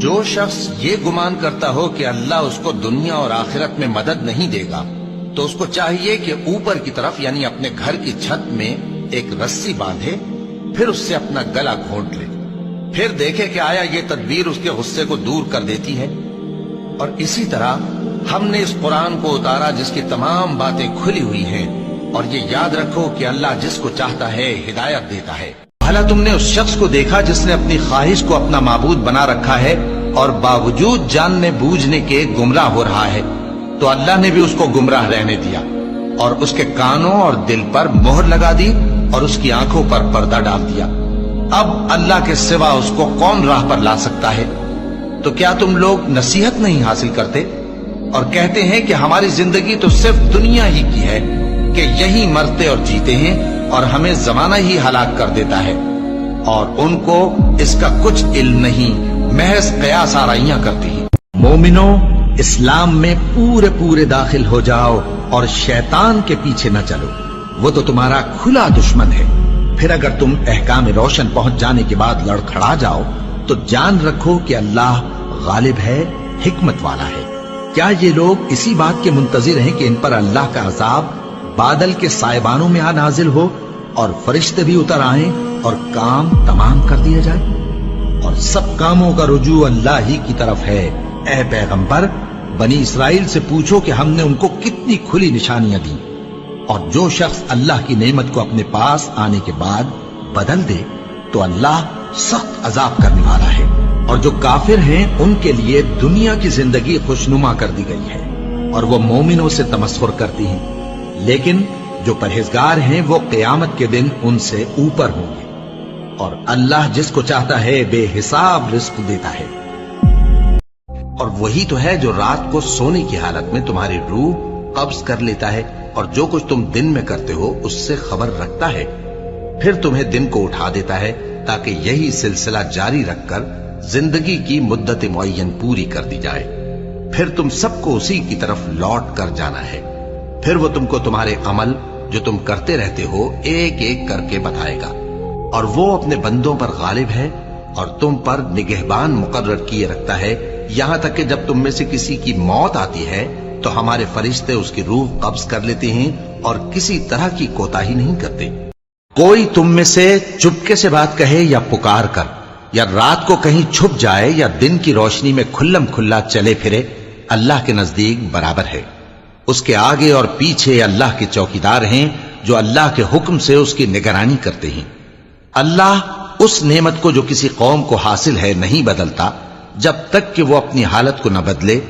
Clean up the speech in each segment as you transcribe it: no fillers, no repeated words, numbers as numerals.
جو شخص یہ گمان کرتا ہو کہ اللہ اس کو دنیا اور آخرت میں مدد نہیں دے گا تو اس کو چاہیے کہ اوپر کی طرف یعنی اپنے گھر کی چھت میں ایک رسی باندھے، پھر اس سے اپنا گلا گھونٹ لے، پھر دیکھے کہ آیا یہ تدبیر اس کے غصے کو دور کر دیتی ہے۔ اور اسی طرح ہم نے اس قرآن کو اتارا جس کی تمام باتیں کھلی ہوئی ہیں، اور یہ یاد رکھو کہ اللہ جس کو چاہتا ہے ہدایت دیتا ہے۔ بھلا تم نے اس شخص کو دیکھا جس نے اپنی خواہش کو اپنا معبود بنا رکھا ہے اور باوجود جاننے بوجھنے کے گمراہ ہو رہا ہے؟ تو اللہ نے بھی اس کو گمراہ رہنے دیا اور اس کے کانوں اور دل پر مہر لگا دی اور اس کی آنکھوں پر پردہ ڈال دیا۔ اب اللہ کے سوا اس کو کون راہ پر لا سکتا ہے؟ تو کیا تم لوگ نصیحت نہیں حاصل کرتے اور کہتے ہیں کہ ہماری زندگی تو صرف دنیا ہی کی ہے، کہ یہی مرتے اور جیتے ہیں اور ہمیں زمانہ ہی ہلاک کر دیتا ہے، اور ان کو اس کا کچھ علم نہیں، محض قیاس آرائیاں کرتی ہیں۔ مومنو، اسلام میں پورے داخل ہو جاؤ اور شیطان کے پیچھے نہ چلو، وہ تو تمہارا کھلا دشمن ہے۔ پھر اگر تم احکام روشن پہنچ جانے کے بعد لڑکھڑا جاؤ تو جان رکھو کہ اللہ غالب ہے، حکمت والا ہے۔ کیا یہ لوگ اسی بات کے منتظر ہیں کہ ان پر اللہ کا عذاب بادل کے سائبانوں میں آ نازل ہو اور فرشتے بھی اتر آئیں اور کام تمام کر دیا جائے؟ اور سب کاموں کا رجوع اللہ ہی کی طرف ہے۔ اے پیغمبر، بنی اسرائیل سے پوچھو کہ ہم نے ان کو کتنی کھلی نشانیاں دی، اور جو شخص اللہ کی نعمت کو اپنے پاس آنے کے بعد بدل دے تو اللہ سخت عذاب کرنے والا ہے۔ اور جو کافر ہیں ان کے لیے دنیا کی زندگی خوشنما کر دی گئی ہے اور وہ مومنوں سے تمسخر کرتی ہیں، لیکن جو پرہیزگار ہیں وہ قیامت کے دن ان سے اوپر ہوں گے، اور اللہ جس کو چاہتا ہے بے حساب رزق دیتا ہے۔ اور وہی تو ہے جو رات کو سونے کی حالت میں تمہاری روح قبض کر لیتا ہے، اور جو کچھ تم دن میں کرتے ہو اس سے خبر رکھتا ہے، پھر تمہیں دن کو اٹھا دیتا ہے تاکہ یہی سلسلہ جاری رکھ کر زندگی کی مدت معین پوری کر دی جائے۔ پھر تم سب کو اسی کی طرف لوٹ کر جانا ہے، پھر وہ تم کو تمہارے عمل جو تم کرتے رہتے ہو ایک ایک کر کے بتائے گا، اور وہ اپنے بندوں پر غالب ہے اور تم پر نگہبان مقرر کیے رکھتا ہے، یہاں تک کہ جب تم میں سے کسی کی موت آتی ہے تو ہمارے فرشتے اس کی روح قبض کر لیتے ہیں اور کسی طرح کی کوتاہی نہیں کرتے۔ کوئی تم میں سے چپکے سے بات کہے یا پکار کر، یا رات کو کہیں چھپ جائے یا دن کی روشنی میں کھلم کھلا چلے پھرے، اللہ کے نزدیک برابر ہے۔ اس کے آگے اور پیچھے اللہ کے چوکیدار ہیں جو اللہ کے حکم سے اس کی نگرانی کرتے ہیں۔ اللہ اس نعمت کو جو کسی قوم کو حاصل ہے نہیں بدلتا جب تک کہ وہ اپنی حالت کو نہ بدلے،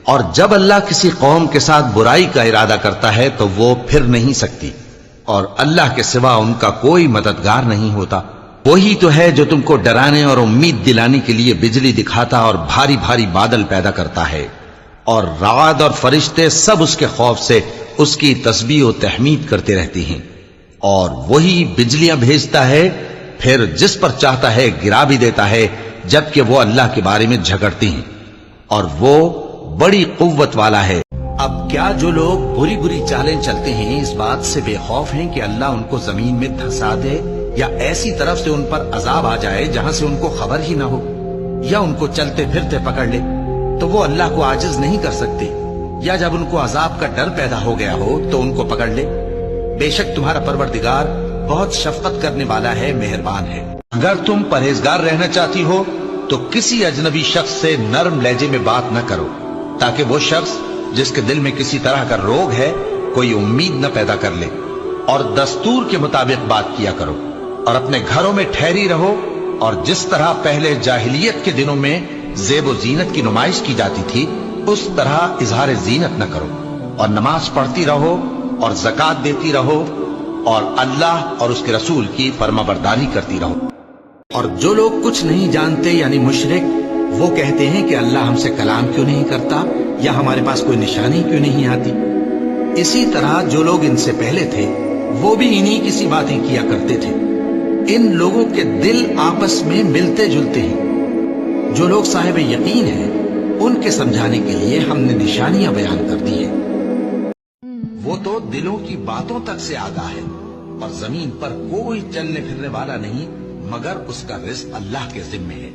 اور جب اللہ کسی قوم کے ساتھ برائی کا ارادہ کرتا ہے تو وہ پھر نہیں سکتی، اور اللہ کے سوا ان کا کوئی مددگار نہیں ہوتا۔ وہی تو ہے جو تم کو ڈرانے اور امید دلانے کے لیے بجلی دکھاتا اور بھاری بھاری بادل پیدا کرتا ہے، اور رعد اور فرشتے سب اس کے خوف سے اس کی تسبیح و تحمید کرتے رہتے ہیں، اور وہی بجلیاں بھیجتا ہے، پھر جس پر چاہتا ہے گرا بھی دیتا ہے، جبکہ وہ اللہ کے بارے میں جھگڑتے ہیں، اور وہ بڑی قوت والا ہے۔ اب کیا جو لوگ بری بری چالیں چلتے ہیں اس بات سے بے خوف ہیں کہ اللہ ان کو زمین میں دھسا دے، یا ایسی طرف سے ان پر عذاب آ جائے جہاں سے ان کو خبر ہی نہ ہو، یا ان کو چلتے پھرتے پکڑ لے تو وہ اللہ کو عاجز نہیں کر سکتے، یا جب ان کو عذاب کا ڈر پیدا ہو گیا ہو تو ان کو پکڑ لے؟ بے شک تمہارا پروردگار بہت شفقت کرنے والا ہے، مہربان ہے۔ اگر تم پرہیزگار رہنا چاہتی ہو تو کسی اجنبی شخص سے نرم لہجے میں بات نہ کرو، تاکہ وہ شخص جس کے دل میں کسی طرح کا روگ ہے کوئی امید نہ پیدا کر لے، اور دستور کے مطابق بات کیا کرو، اور اپنے گھروں میں ٹھہری رہو، اور جس طرح پہلے جاہلیت کے دنوں میں زیب و زینت کی نمائش کی جاتی تھی اس طرح اظہار زینت نہ کرو، اور نماز پڑھتی رہو اور زکوٰۃ دیتی رہو، اور اللہ اور اس کے رسول کی فرما برداری کرتی رہو۔ اور جو لوگ کچھ نہیں جانتے یعنی مشرک، وہ کہتے ہیں کہ اللہ ہم سے کلام کیوں نہیں کرتا، یا ہمارے پاس کوئی نشانی کیوں نہیں آتی۔ اسی طرح جو لوگ ان سے پہلے تھے وہ بھی انہی کسی باتیں کیا کرتے تھے۔ ان لوگوں کے دل آپس میں ملتے جلتے ہیں۔ جو لوگ صاحب یقین ہیں ان کے سمجھانے کے لیے ہم نے نشانیاں بیان کر دی ہیں۔ وہ تو دلوں کی باتوں تک سے آگاہ ہے، اور زمین پر کوئی چلنے پھرنے والا نہیں مگر اس کا رزق اللہ کے ذمے ہے۔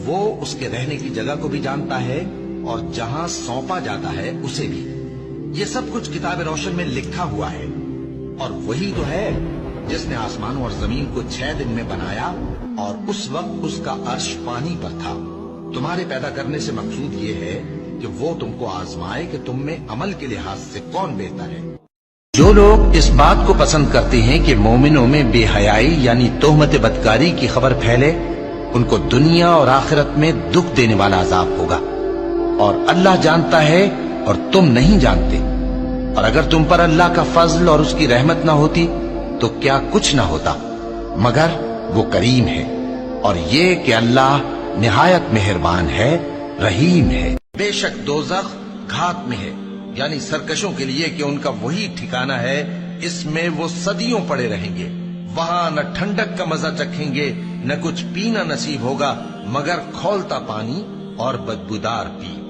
وہ اس کے رہنے کی جگہ کو بھی جانتا ہے اور جہاں سونپا جاتا ہے اسے بھی. یہ سب کچھ کتاب روشن میں لکھا ہوا ہے. اور وہی تو ہے جس نے آسمانوں اور زمین کو 6 دن میں بنایا اور اس وقت اس کا عرش پانی پر تھا. تمہارے پیدا کرنے سے مقصود یہ ہے کہ وہ تم کو آزمائے کہ تم میں عمل کے لحاظ سے کون بہتر ہے. جو لوگ اس بات کو پسند کرتے ہیں کہ مومنوں میں بے حیائی یعنی تہمت بدکاری کی خبر پھیلے، ان کو دنیا اور آخرت میں دکھ دینے والا عذاب ہوگا. اور اللہ جانتا ہے اور تم نہیں جانتے. اور اگر تم پر اللہ کا فضل اور اس کی رحمت نہ ہوتی تو کیا کچھ نہ ہوتا، مگر وہ کریم ہے. اور یہ کہ اللہ نہایت مہربان ہے، رحیم ہے. بے شک دوزخ گھات میں ہے، یعنی سرکشوں کے لیے کہ ان کا وہی ٹھکانہ ہے، اس میں وہ صدیوں پڑے رہیں گے. وہاں نہ ٹھنڈک کا مزہ چکھیں گے نہ کچھ پینا نصیب ہوگا مگر کھولتا پانی اور بدبودار پیپ.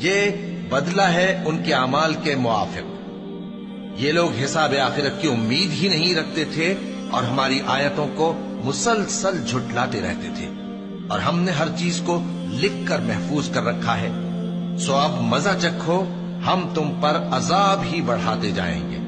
یہ بدلہ ہے ان کے اعمال کے موافق. یہ لوگ حساب آخرت کی امید ہی نہیں رکھتے تھے اور ہماری آیتوں کو مسلسل جھٹلاتے رہتے تھے. اور ہم نے ہر چیز کو لکھ کر محفوظ کر رکھا ہے. سو اب مزہ چکھو، ہم تم پر عذاب ہی بڑھاتے جائیں گے.